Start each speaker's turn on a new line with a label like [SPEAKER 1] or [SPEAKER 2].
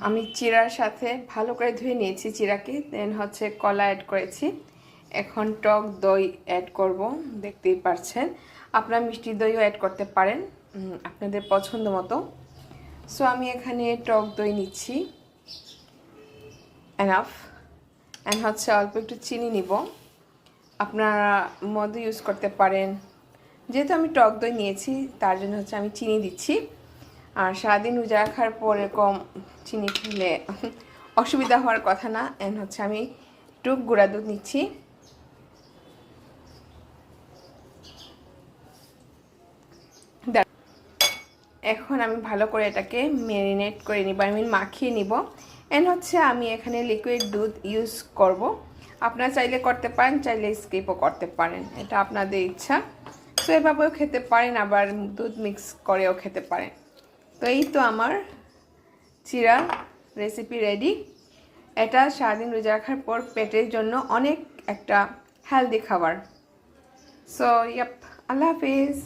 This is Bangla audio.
[SPEAKER 1] আমি চিড়ার সাথে ভালো করে ধুয়ে নিয়েছি চিড়াকে, দেন হচ্ছে কলা অ্যাড করেছি। এখন টক দই অ্যাড করব, দেখতেই পারছেন। আপনারা মিষ্টি দইও অ্যাড করতে পারেন আপনাদের পছন্দ মতো। সো আমি এখানে টক দই নিচ্ছি, এনাফ। অ্যান্ড হচ্ছে অল্প একটু চিনি নিব, আপনারা মধু ইউজ করতে পারেন। যেহেতু আমি টক দই নিয়েছি তার জন্য হচ্ছে আমি চিনি দিচ্ছি। আর সারাদিন রোজা রাখার পর এরকম চিনি খেলে অসুবিধা হওয়ার কথা না। অ্যান্ড হচ্ছে আমি একটু গুঁড়া দুধ নিচ্ছি। এখন আমি ভালো করে এটাকে ম্যারিনেট করে নিব, মাখিয়ে নিব। অ্যান্ড হচ্ছে আমি এখানে লিকুইড দুধ ইউজ করব। আপনারা চাইলে করতে পারেন, চাইলে স্কিপও করতে পারেন, এটা আপনাদের ইচ্ছা। তো এভাবেও খেতে পারেন, আবার দুধ মিক্স করেও খেতে পারেন। তো এই তো আমার চিড়া রেসিপি রেডি। এটা সারাদিন রোজা রাখার পর পেটের জন্য অনেক একটা হেলদি খাবার। সো ইয়াপ, আল্লাহ হাফিজ।